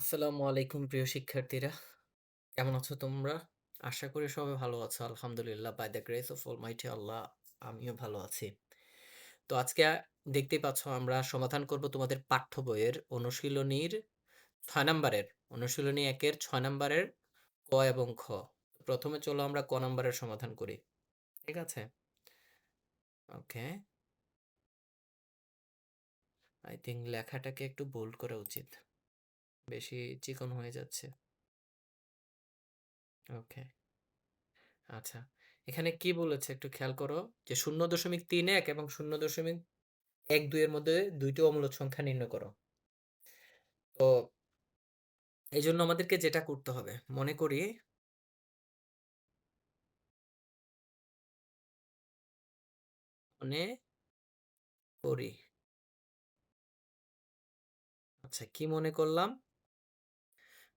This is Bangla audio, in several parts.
আসসালামু আলাইকুম প্রিয় শিক্ষার্থীরা। কেমন আছো তোমরা? আশা করি সবাই ভালো আছো। আলহামদুলিল্লাহ by the grace of almighty Allah আমিও ভালো আছি। তো আজকে দেখতেই পাচ্ছ আমরা সমাধান করব তোমাদের পাঠ্য বইয়ের অনুশীলনীর ৬ নাম্বারের অনুশীলনী ১ এর ৬ নাম্বারের ক এবং খ। প্রথমে চলো আমরা ক নাম্বারের সমাধান করি। ঠিক আছে? ওকে। আই থিংক লেখাটাকে একটু বোল্ড করা উচিত। বেশি চিকন হয়ে যাচ্ছে। ওকে। আচ্ছা। এখানে কি বলেছে একটু খেয়াল করো যে ০.৩১ এবং ০.১২ এর মধ্যে ২ টি অমূলদ সংখ্যা নির্ণয় করো। তো এইজন্য আমাদেরকে যেটা করতে হবে মনে করি। আচ্ছা কি মনে করলাম?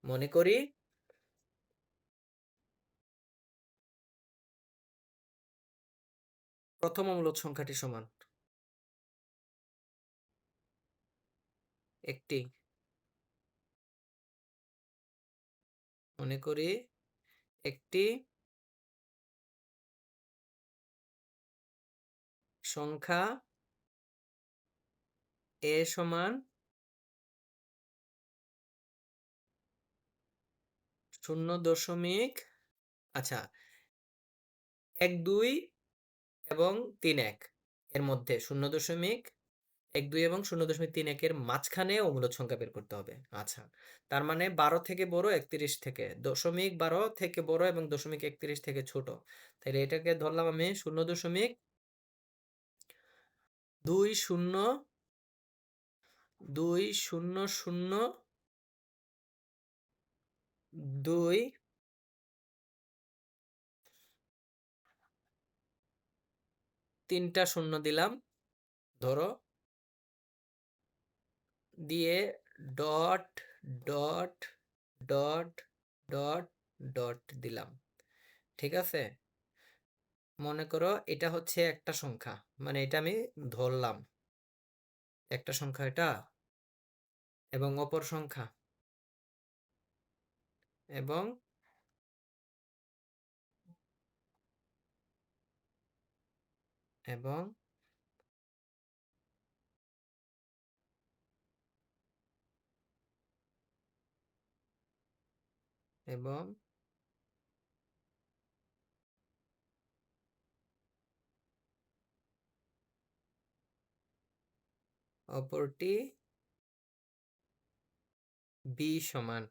মনে করি প্রথম অমূলদ সংখ্যাটি সমান একটি। মনে করি একটি সংখ্যা a সমান ০ আচ্ছা ১, ২ এবং ৩, ১ এর মধ্যে ০.১, ২ এবং ০.৩১ এর মাঝখানে অমূলদ সংখ্যা বের করতে হবে। আচ্ছা। তার মানে ১২ থেকে বড় ৩১ থেকে ০.১২ থেকে বড় এবং ০.৩১ থেকে ছোট। তাইলে এটাকে ধরলাম আমি ০.২০০২ ৩টা শূন্য দিলাম ধরো, দিয়ে dot, dot, dot, dot, dot দিলাম। ঠিক আছে? মনে করো এটা হচ্ছে একটা সংখ্যা। মানে এটা আমি ধরলাম। একটা সংখ্যা এটা এবং অপর সংখ্যা এবং এবং এবং অপরটি বি সমান।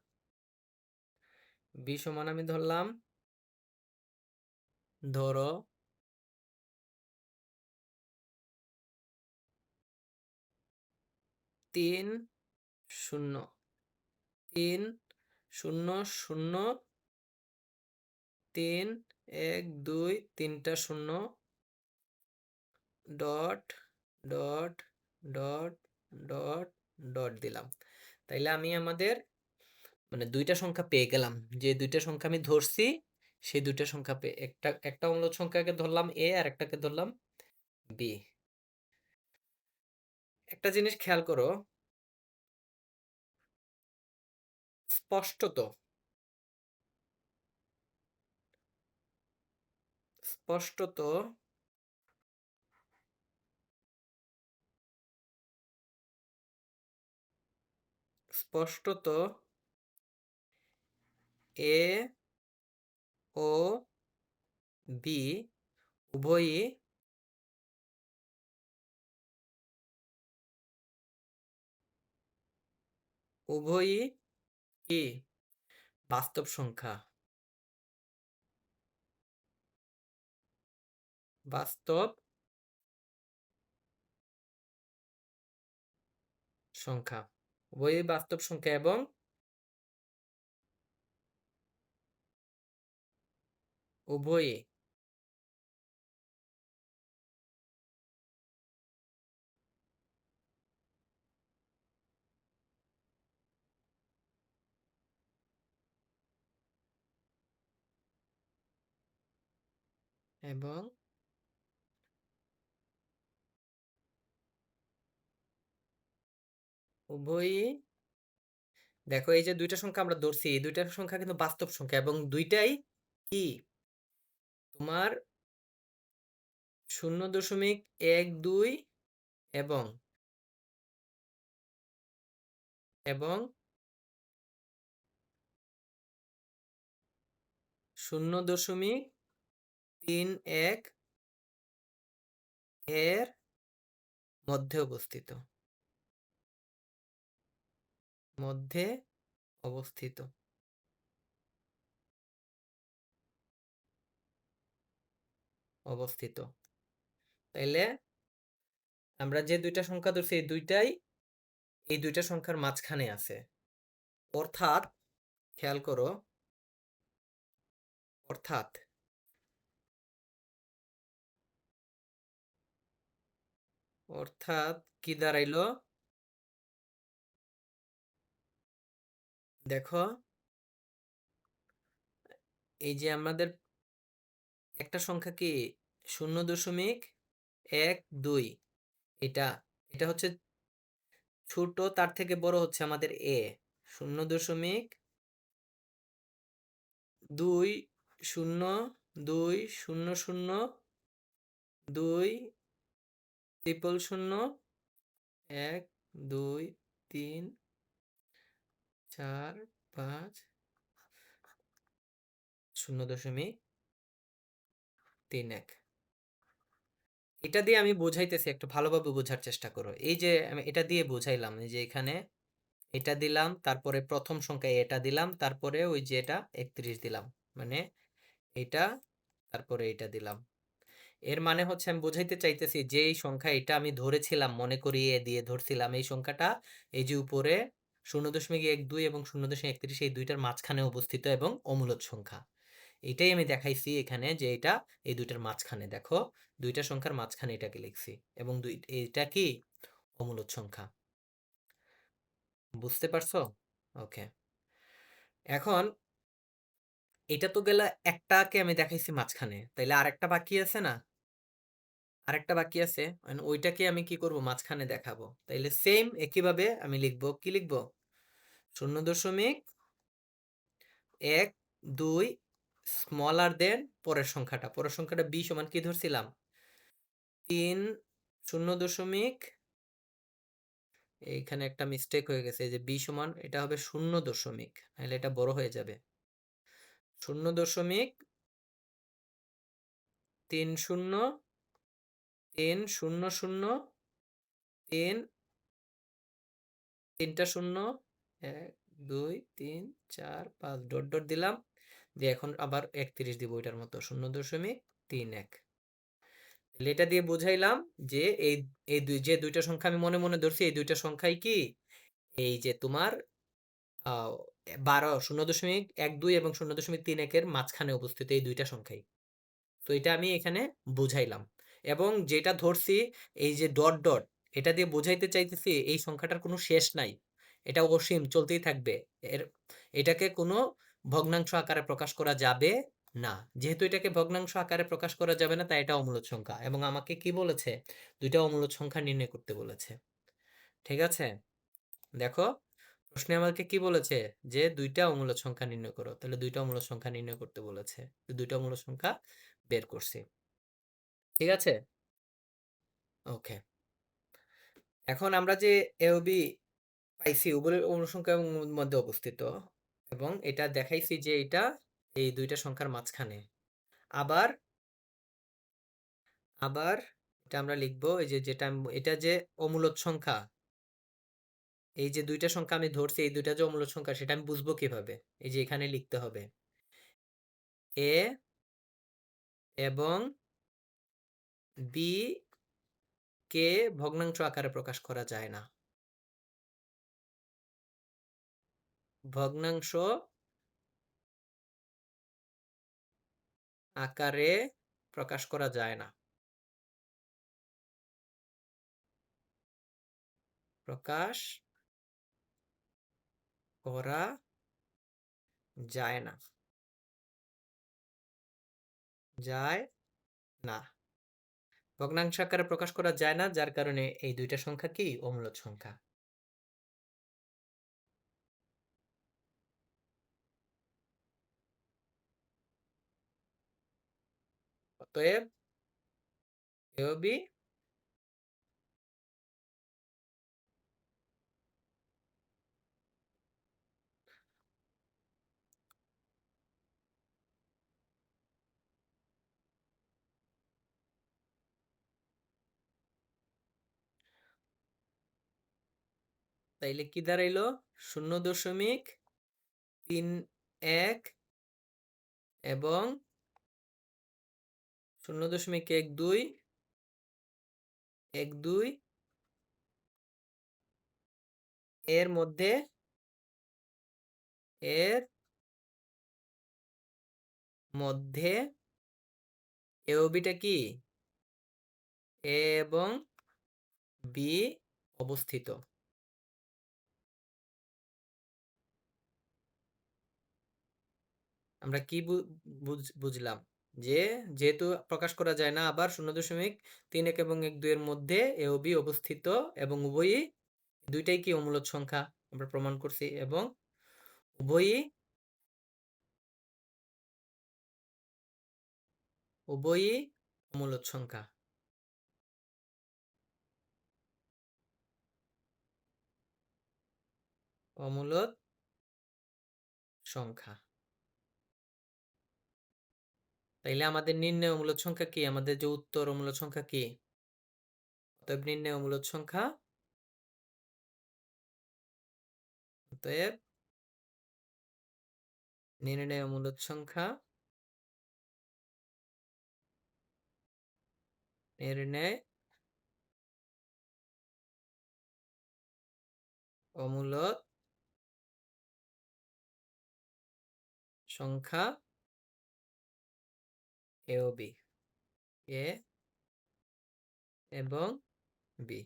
বি সমান আমি ধরলাম, ধরো ৩ শূন্য ৩ শূন্য শূন্য ৩ ১ ২ ৩টা শূন্য dot, dot, dot, dot, dot দিলাম। তাইলে আমি আমাদের মানে ২ টা সংখ্যা পেয়ে গেলাম। যে ২ টা সংখ্যা আমি ধরছি, সেই ২ টা সংখ্যা পেয়ে একটা মূলদ সংখ্যাকে ধরলাম A আর একটাকে ধরলাম B। একটা জিনিস খেয়াল করো, স্পষ্টত স্পষ্টত স্পষ্টত A ও B উভয়ই উভয়ই কি বাস্তব সংখ্যা। বাস্তব সংখ্যা। উভয়ই বাস্তব সংখ্যা এবং উভয়ই এবং উভয়ই দেখো এই যে ২ টা সংখ্যা আমরা ধরছি, এই ২ টা সংখ্যা কিন্তু বাস্তব সংখ্যা এবং ২ টাই কি? তোমার ০.১২ এবং, এবং ০.৩১ এর মধ্যে অবস্থিত। মধ্যে অবস্থিত। অবস্থিত। তাইলে আমরা যে ২ টা সংখ্যা ধরছি এই ২ টাই এই ২ টা সংখ্যার মাঝখানে আছে। অর্থাৎ খেয়াল করো, অর্থাৎ অর্থাৎ কি দাঁড়াইলো? দেখো এই যে আমাদের একটা সংখ্যা কি ০.১২ এটা, এটা হচ্ছে ছোট, তার থেকে বড় হচ্ছে আমাদের এ। ০.২ ০.০০০২ ০.৩৪ ৫ ০.৩১। এটা দিয়ে আমি বোঝাইতেছি, একটু ভালোভাবে বোঝার চেষ্টা করো। এই যে আমি এটা দিয়ে বুঝাইলাম, এই যে এখানে এটা দিলাম, তারপরে প্রথম সংখ্যায় এটা দিলাম, তারপরে ওই যে এটা ৩১ দিলাম। মানে এটা, তারপরে এটা দিলাম। এর মানে হচ্ছে আমি বোঝাইতে চাইতেছি যে এই সংখ্যা এটা আমি ধরেছিলাম, মনে করিয়ে দিয়ে ধরছিলাম এই সংখ্যাটা এই যে উপরে ০.১২ এবং ০.৩১ এই দুইটার মাঝখানে অবস্থিত এবং অমূলদ সংখ্যা। এটাই আমি দেখাইছি এখানে যে এটা এই দুইটার মাঝখানে। দেখো দুইটা সংখ্যার মাঝখানে এটাকে লিখছি এবং এটা কি অমূলদ সংখ্যা। বুঝতে পারছো? ওকে। এখন এটা তো গেল, একটাকে আমি দেখাইছি মাঝখানে, তাইলে আরেকটা বাকি আছে না? আরেকটা বাকি আছে, ওইটাকে আমি কি করব? মাঝখানে দেখাবো। তাইলে সেম একইভাবে আমি লিখবো, কি লিখবো? ০.১২ স্মলার দেন পরের সংখ্যাটা। পরের সংখ্যাটা b সমান কি ধরছিলাম? ৩ ০. এইখানে একটা মিস্টেক হয়ে গেছে, এই যে b সমান এটা হবে ০ দশমিক, নাহলে এটা বড় হয়ে যাবে। ০.৩০৩০০৩ তিনটা শূন্য, ১ ২ ৩ ৪ ৫ ডট ডট দিলাম, দিয়ে এখন আবার ৩১ দিব ওইটার মতো ০.৩১। তাহলে এটা দিয়ে বুঝাইলাম যে এই এই দুই যে দুইটা সংখ্যা আমি মনে মনে ধরছি, এই দুইটা সংখ্যাই কি এই যে তোমার ০.১২ এবং ০.৩১ এর মাঝখানে অবস্থিত এই দুইটা সংখ্যাই। তো এটা আমি এখানে বুঝাইলাম এবং যেটা ধরছি এই যে ডট ডট, এটা দিয়ে বোঝাইতে চাইতেছি এই সংখ্যাটার কোনো শেষ নাই, এটা অসীম চলতেই থাকবে। এর এটাকে কোনো ভগ্নাংশ আকারে প্রকাশ করা যাবে না। যেহেতু এটাকে ভগ্নাংশ আকারে প্রকাশ করা যাবে না, তাই এটা অমূলদ সংখ্যা এবং আমাকে কি বলেছে? দুইটা অমূলদ সংখ্যা নির্ণয় করতে বলেছে। ঠিক আছে? দেখো প্রশ্নে আমাকে কি বলেছে? যে দুইটা অমূলদ সংখ্যা নির্ণয় করো। তাহলে দুইটা অমূলদ সংখ্যা নির্ণয় করতে বলেছে। দুইটা অমূলদ সংখ্যা বের করছি। ঠিক আছে? ওকে। এখন আমরা যে এ ও বি পাইছি উভয় অনুসংখ্যার মধ্যে অবস্থিত এবং এটা দেখাইছি যে এটা এই দুইটা সংখ্যার মাঝখানে। আবার আবার এটা আমরা লিখবো এই যে যেটা এটা যে অমূলদ সংখ্যা, এই যে দুইটা সংখ্যা আমি ধরছি এই দুইটা যে অমূলদ সংখ্যা সেটা আমি বুঝবো কিভাবে? এই যে এখানে লিখতে হবে এ এবং বি কে ভগ্নাংশ আকারে প্রকাশ করা যায় না। ভগ্নাংশ আকারে প্রকাশ করা যায় না। প্রকাশ করা যায় না। যায় না। ভগ্নাংশ আকারে প্রকাশ করা যায় না, যার কারণে এই দুইটা সংখ্যা কি অমূলদ সংখ্যা। অতএব এ ও বি তাইলে কি দাঁড়াইলো 0.31 এবং 0.12 এর মধ্যে এর মধ্যে এ ও বিটা কি এ এবং বি অবস্থিত। আমরা কি বুঝলাম যে যেহেতু প্রকাশ করা যায় না আবার 0.31 এবং 1.2 এর মধ্যে এ ও বি অবস্থিত এবং উভয়ই দুইটাই কি অমূলদ সংখ্যা আমরা প্রমাণ করছি এবং উভয়ই অমূলদ সংখ্যা। অমূলদ সংখ্যা। তাইলে আমাদের নির্ণয় অমূলদ সংখ্যা কি? আমাদের যে উত্তর অমূলদ সংখ্যা কি? অতএব নির্ণয় অমূলদ সংখ্যা অতএব নির্ণয় অমূলদ সংখ্যা নির্ণয় অমূলদ সংখ্যা এ ও বি এ এবং বি।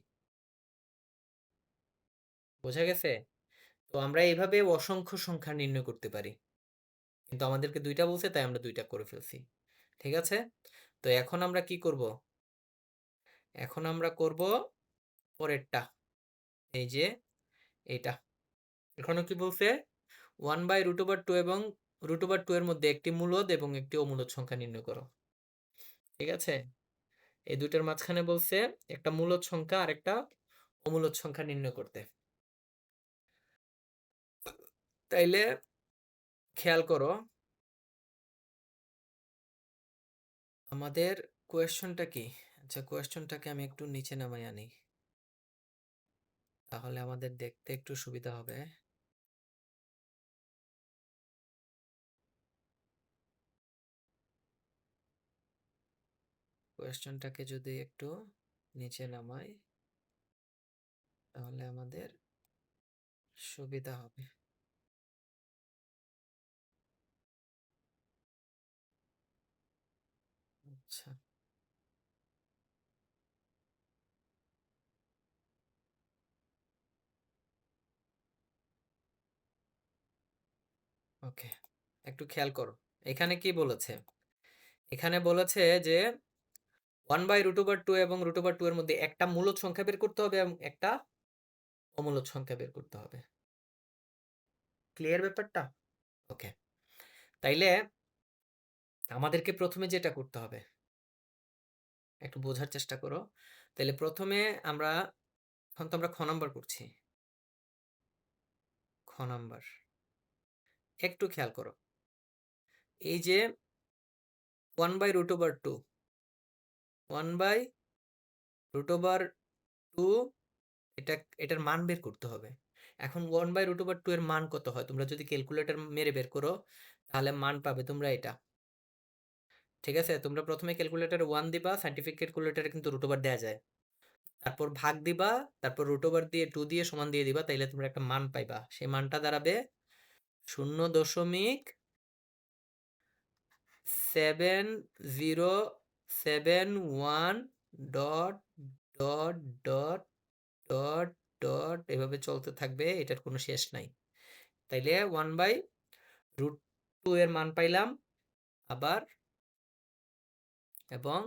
বোঝা গেছে? তো আমরা এইভাবে অসংখ্য সংখ্যা নির্ণয় করতে পারি, কিন্তু আমাদেরকে দুইটা বলছে তাই আমরা দুইটা করে ফেলছি। ঠিক আছে, তো এখন আমরা কি করব? এখন আমরা করব পরেরটা, এই যে এইটা। এখনো কি বলছে? 1/√2 এবং √2 এর মধ্যে একটি মূলদ এবং একটি অমূলদ সংখ্যা নির্ণয় করো। ঠিক আছে, এই দুইটার মাঝখানে বলছে একটা মূলদ সংখ্যা আর একটা অমূলদ সংখ্যা নির্ণয় করতে। তাইলে খেয়াল করো আমাদের কোয়েশ্চনটা কি। আচ্ছা, কোয়েশ্চনটাকে আমি একটু নিচে নামাই আনি, তাহলে আমাদের দেখতে একটু সুবিধা হবে। কোয়েশ্চনটাকে যদি একটু নিচে নামাই তাহলে আমাদের সুবিধা হবে। আচ্ছা, ওকে, একটু খেয়াল করো। এখানে কি বলেছে? এখানে বলেছে যে 1/√2 এবং √2 এর মধ্যে একটা মূলদ সংখ্যা বের করতে হবে এবং একটা অমূলদ সংখ্যা বের করতে হবে। ক্লিয়ার ব্যাপারটা? ওকে, তাইলে আমাদেরকে প্রথমে যেটা করতে হবে একটু বোঝার চেষ্টা করো। তাহলে প্রথমে আমরা, এখন তো আমরা খ নাম্বার করছি, খ নাম্বার একটু খেয়াল করো। এই যে 1/√2 1/√2 এটা, এটার মান বের করতে হবে। এখন 1/√2 এর মান কত হয়? তোমরা যদি ক্যালকুলেটর মেরে বের করো তাহলে মান পাবে তোমরা এটা। ঠিক আছে, তোমরা প্রথমে ক্যালকুলেটরে 1 দিবা, সায়েন্টিফিক ক্যালকুলেটরে কিন্তু √2 দেয়া যায়। তারপর ভাগ দিবা, তারপর √2 দিয়ে 2 দিয়ে সমান দিয়ে দিবা, তাইলে তোমরা একটা মান পাইবা। সেই মানটা দাঁড়াবে 0.7071 dot dot dot dot dot এভাবে চলতে থাকবে, এটার কোনো শেষ নাই। তাইলে 1/√2 এর মান পাইলাম আবার, এবং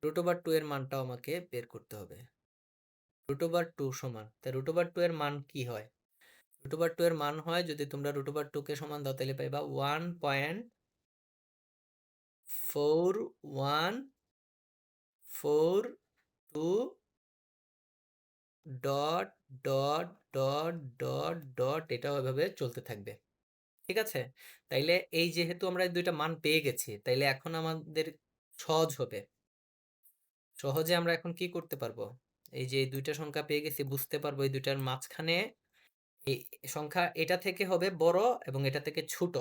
√2 এর মানটাও আমাকে বের করতে হবে। √2 সমান, তাই √2 এর মান কি হয়? √2 এর মান হয়, যদি তোমরা √2 কে সমান দাও তাহলে পাইবা 4 1 4 2 dot, dot, dot, dot, dot এটাও এভাবে চলতে থাকবে। ঠিক আছে? তাইলে এই যেহেতু আমরা এই ২ টা মান পেয়ে গেছি, তাইলে এখন আমাদের সহজ হবে। সহজে আমরা এখন কি করতে পারবো? এই যে এই ২ টা সংখ্যা পেয়ে গেছি বুঝতে পারবো এই ২ টার মাঝখানে এই সংখ্যা এটা থেকে হবে বড় এবং এটা থেকে ছোট।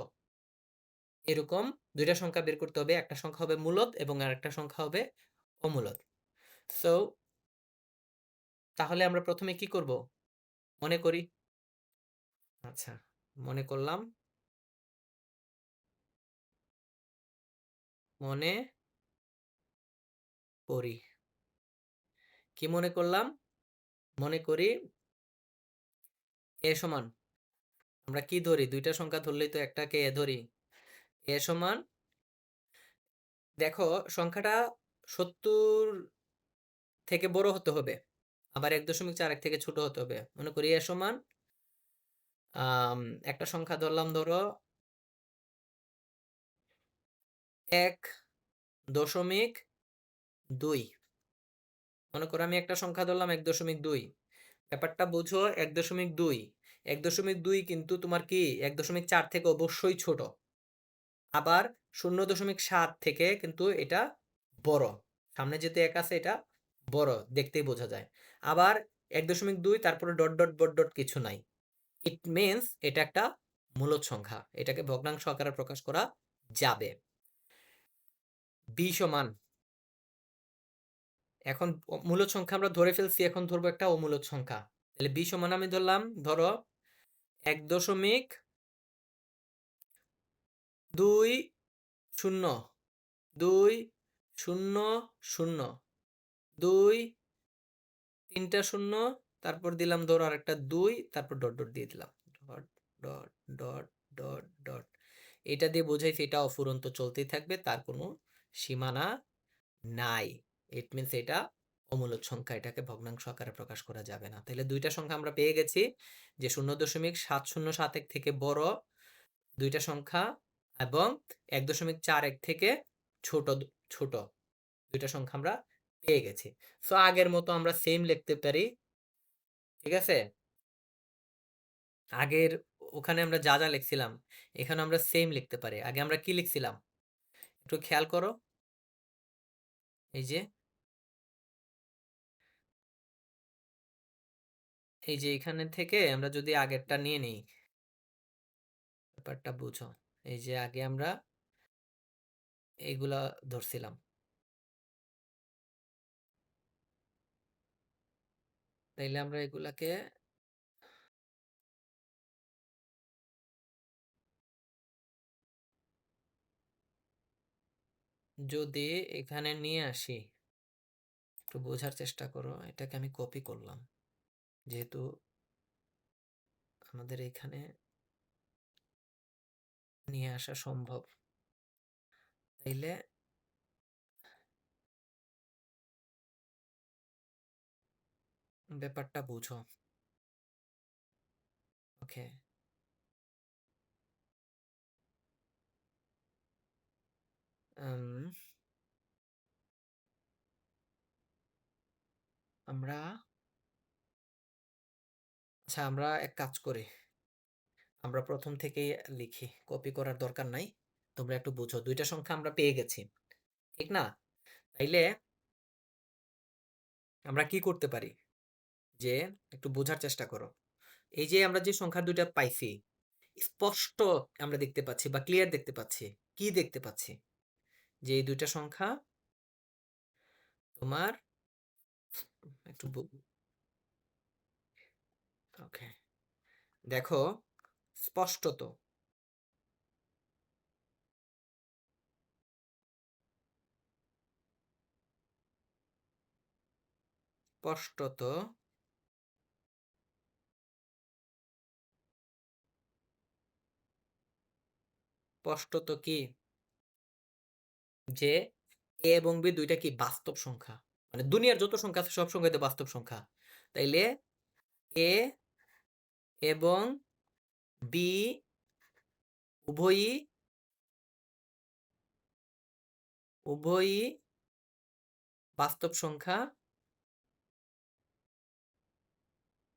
এরকম ২ টা সংখ্যা বের করতে হবে। একটা সংখ্যা হবে মূলদ এবং আরেকটা সংখ্যা হবে অমূলদ। সো তাহলে আমরা ১ম এ কি করব? মনে করি। আচ্ছা, মনে করলাম। মনে করি। কি মনে করলাম? মনে করি সমান আমরা কি ধরি? ২ টা সংখ্যা ধরলেই তো একটাকে ধরি। সমান দেখো সংখ্যাটা ৭০ থেকে বড় হতে হবে। আবার ১.৪ থেকে ছোট হতে হবে। মনে করি সমান আম একটা সংখ্যা ধরলাম ধরো ১.২। মনে করো আমি একটা সংখ্যা ধরলাম ১.২। ব্যাপারটা বুঝো ১.২। ১.২ কিন্তু তোমার কি ১.৪ থেকে অবশ্যই ছোট। আবার ০.৭ থেকে কিন্তু এটা বড়। সামনে যেহেতু ১ আছে এটা বড়, দেখতেই বোঝা যায়। আবার ১.২ তারপরে ডট, ডট, ডট, ডট কিছু নাই। ইট মিনস এটা একটা মূলদ সংখ্যা। এটাকে ভগ্নাংশ আকারে প্রকাশ করা যাবে। b = এখন মূলদ সংখ্যা আমরা ধরে ফেলছি, এখন ধরবো একটা অমূলদ সংখ্যা। তাহলে b = আমি ধরলাম ধরো ১.২০ ২ শূন্য শূন্য ২ ৩টা শূন্য তারপর দিলাম ধরো আরেকটা ২ তারপর ডট ডট দিয়ে দিলাম dot dot dot dot dot এটা দিয়ে বোঝাইছে এটা অফুরন্ত চলতেই থাকবে, তার কোনো সীমানা নাই। ইট মিনস এটা অমূলদ সংখ্যা, এটাকে ভগ্নাংশ আকারে প্রকাশ করা যাবে না। তাহলে ২টা সংখ্যা আমরা পেয়ে গেছি যে ০.৭০৭১ থেকে বড় ২টা সংখ্যা এবং ১.৪১ থেকে ছোট ছোট ২টা সংখ্যা আমরা পেয়ে গেছি। সো আগের মতো আমরা সেম লিখতে পারি। ঠিক আছে? আগের ওখানে আমরা যা, যা লিখছিলাম এখানে আমরা সেম লিখতে পারি। আগে আমরা কি লিখছিলাম? একটু খেয়াল করো। এই যে, এই যে এখানে থেকে আমরা যদি আগেরটা নিয়ে নেই, ব্যাপারটা বুঝো। এই যে আগে আমরা এইগুলা ধরছিলাম। তাইলে আমরা এগুলাকে যদি এখানে নিয়ে আসি, একটু বোঝার চেষ্টা করো। এটাকে আমি কপি করলাম। যেহেতু আমাদের এখানে নিয়ে আসা সম্ভব। তাইলে ব্যাপারটা বুঝো। ওকে। আম আমরা আচ্ছা আমরা এক কাজ করি। আমরা ১ম থেকেই লিখি। কপি করার দরকার নাই। তোমরা একটু বুঝো। ২ টা সংখ্যা আমরা পেয়ে গেছি। ঠিক না? তাইলে আমরা কি করতে পারি? যে একটু বোঝার চেষ্টা করো। এই যে আমরা যে সংখ্যা ২ টা পাইছি, স্পষ্ট আমরা দেখতে পাচ্ছি বা ক্লিয়ার দেখতে পাচ্ছি। কি দেখতে পাচ্ছি? যে এই ২ টা সংখ্যা তোমার একটু ওকে। দেখো স্পষ্টত, স্পষ্টত, স্পষ্টত কি? যে A এবং B ২ টা কি বাস্তব সংখ্যা। মানে দুনিয়ার যত সংখ্যা আছে সব সংখ্যাই তো বাস্তব সংখ্যা। তাইলে A এবং B উভয়ই উভয়ই বাস্তব সংখ্যা,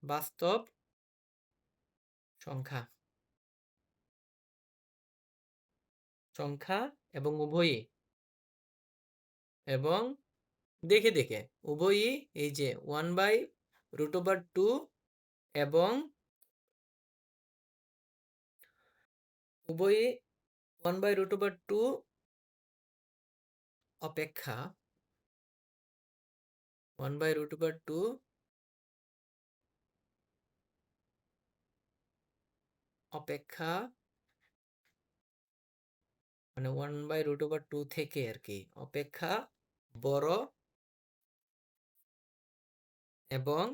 বাস্তব সংখ্যা, সংখ্যা এবং উভয়ই এবং দেখে দেখে উভয়ই এই যে 1/√2 এবং উভয়ই 1/√2 অপেক্ষা 1/√2 অপেক্ষা মানে 1/√2 থেকে আর কি অপেক্ষা বড় এবং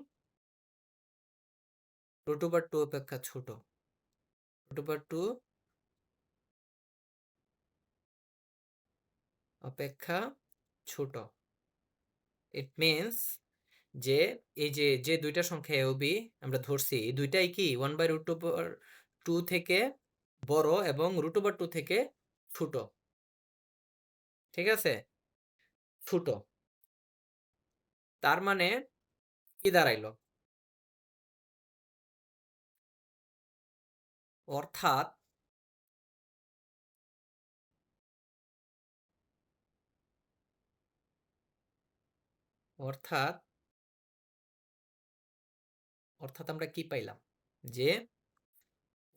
√2 অপেক্ষা ছোট। √2 অপেক্ষা ছোট। ইট মিনস যে এই যে যে দুইটা সংখ্যা এ ও বি আমরা ধরছি এই দুইটাই কি 1/√2 থেকে বড় এবং √2 থেকে ছোট। ঠিক আছে? ছোট। তার মানে কি দাঁড়াইলো? অর্থাৎ অর্থাৎ অর্থাৎ আমরা কি পাইলাম? যে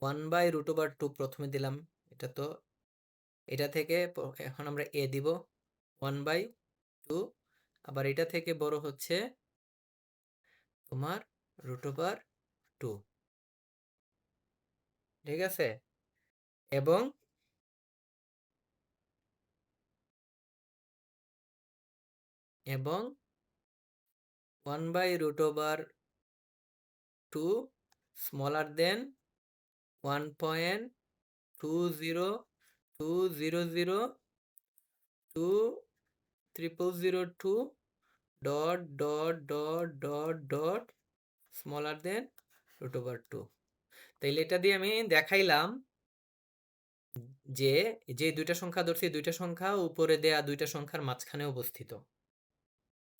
1/√2 প্রথমে দিলাম। এটা তো এটা থেকে এখন আমরা a দিব 1/2 আবার এটা থেকে বড় হচ্ছে তোমার √2 ঠিক আছে? এবং এবং 1/√2 smaller than 1.2020022 smaller than √2 তাইলে এটা দিয়ে আমি দেখাইলাম যে যে দুইটা সংখ্যা ধরছি দুইটা সংখ্যা উপরে দেয়া দুইটা সংখ্যার মাঝখানে অবস্থিত।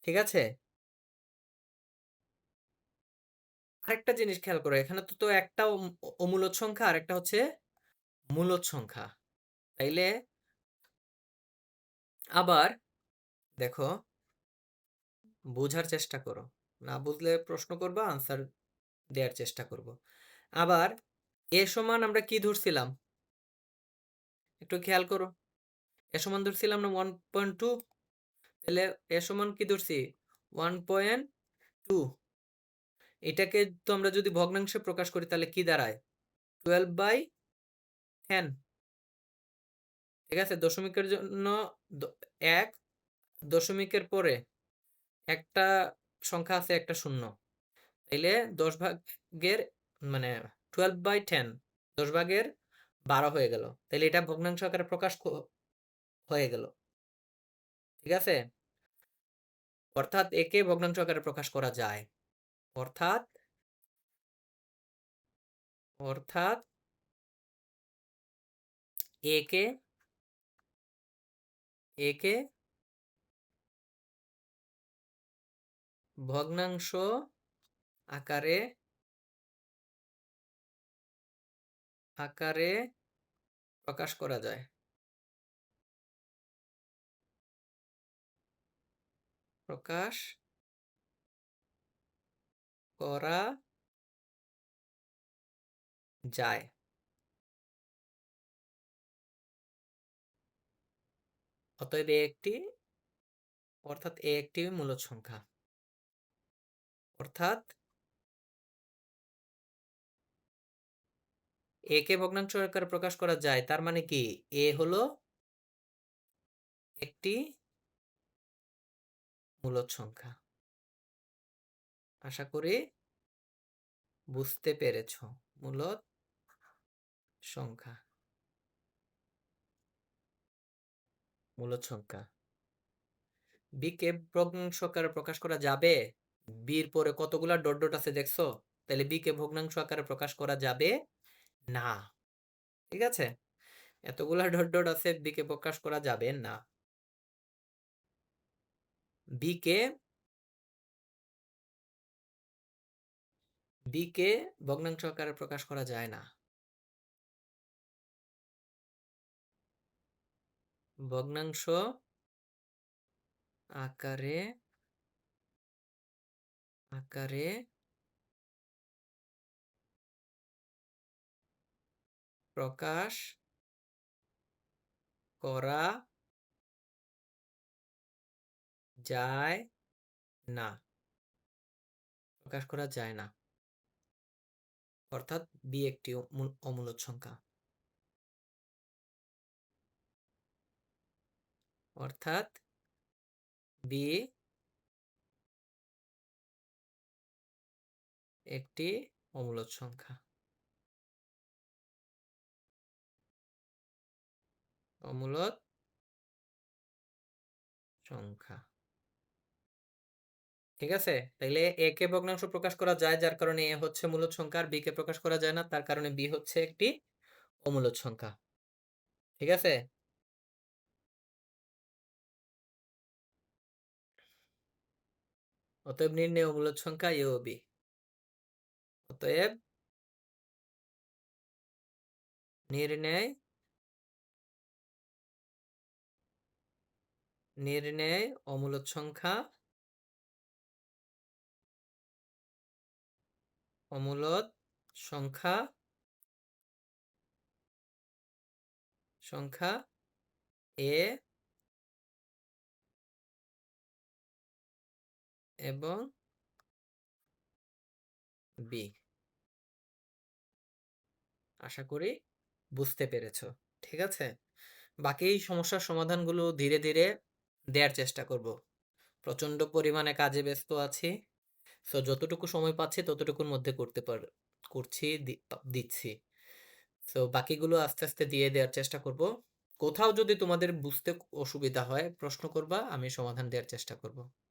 ঠিক আছে? আরেকটা জিনিস খেয়াল করো এখানে তো একটা অমূলদ সংখ্যা আর একটা হচ্ছে মূলদ সংখ্যা। তাইলে আবার দেখো বোঝার চেষ্টা করো। না বুঝলে প্রশ্ন করবা, আনসার দেওয়ার চেষ্টা করব। আবার এ সমান আমরা কি ধরছিলাম? একটু খেয়াল করো। এ সমান ধরছিলাম না 1.2, তাহলে এ সমান কি ধরছি 1.2। এটাকে তো আমরা যদি ভগ্নাংশে প্রকাশ করি তাহলে কি দাঁড়ায় 12/10। ঠিক আছে? দশমিকের জন্য 1, দশমিকের পরে একটা সংখ্যা আছে একটা শূন্য, তাইলে 10 ভাগের মানে 12/10 10 ভাগের 12 হয়ে গেল। তাইলে এটা ভগ্নাংশ আকারে প্রকাশ হয়ে গেল। ঠিক আছে? অর্থাৎ একে ভগ্নাংশ আকারে প্রকাশ করা যায়। অর্থাৎ অর্থাৎ একে একে ভগ্নাংশ আকারে আকারে প্রকাশ করা যায়। প্রকাশ করা যায়। অতএব এ একটি অর্থাৎ এ একটি মূলদ সংখ্যা। অর্থাৎ একে ভগ্নাংশ আকারে প্রকাশ করা যায় তার মানে কি এ হলো একটি মূলদ সংখ্যা। আশা করি বুঝতে পেরেছ। মূলদ সংখ্যা, মূলদ সংখ্যা। বি কে ভগ্নাংশ আকারে প্রকাশ করা যাবে? বির পরে কতগুলা ডট ডট আছে দেখছো? তাহলে বি কে ভগ্নাংশ আকারে প্রকাশ করা যাবে না। ঠিক আছে? এতগুলা ডট ডট আছে বি কে প্রকাশ করা যাবে না। বি কে ভগ্নাংশ আকারে প্রকাশ করা যায় না। ভগ্নাংশ আকারে আকারে প্রকাশ করা যায় না। প্রকাশ করা যায় না। অর্থাৎ বি একটি অমূলদ সংখ্যা। অর্থাৎ বি একটি অমূলদ সংখ্যা। অমূলদ সংখ্যা। ঠিক আছে? তাইলে এ কে ভগ্নাংশ প্রকাশ করা যায় যার কারণে এ হচ্ছে মূলদ সংখ্যা আর বি কে প্রকাশ করা যায় না তার কারণে বি হচ্ছে একটি অমূলদ সংখ্যা। ঠিক আছে? অতএব নির্ণেয় মূলদ সংখ্যা এ ও বি। অতএব নির্ণেয় অমূলদ সংখ্যা অমূলদ সংখ্যা সংখ্যা এ এবং বি। আশা করি বুঝতে পেরেছো। ঠিক আছে? বাকি সমস্যার সমাধানগুলো ধীরে ধীরে দেওয়ার চেষ্টা করব। প্রচন্ড পরিমাণে কাজে ব্যস্ত আছি। সো যতটুকু সময় পাচ্ছি ততটুকুর মধ্যে করছি দিচ্ছি। সো বাকিগুলো আস্তে আস্তে দিয়ে দেওয়ার চেষ্টা করব। কোথাও যদি তোমাদের বুঝতে অসুবিধা হয় প্রশ্ন করবা, আমি সমাধান দেওয়ার চেষ্টা করব।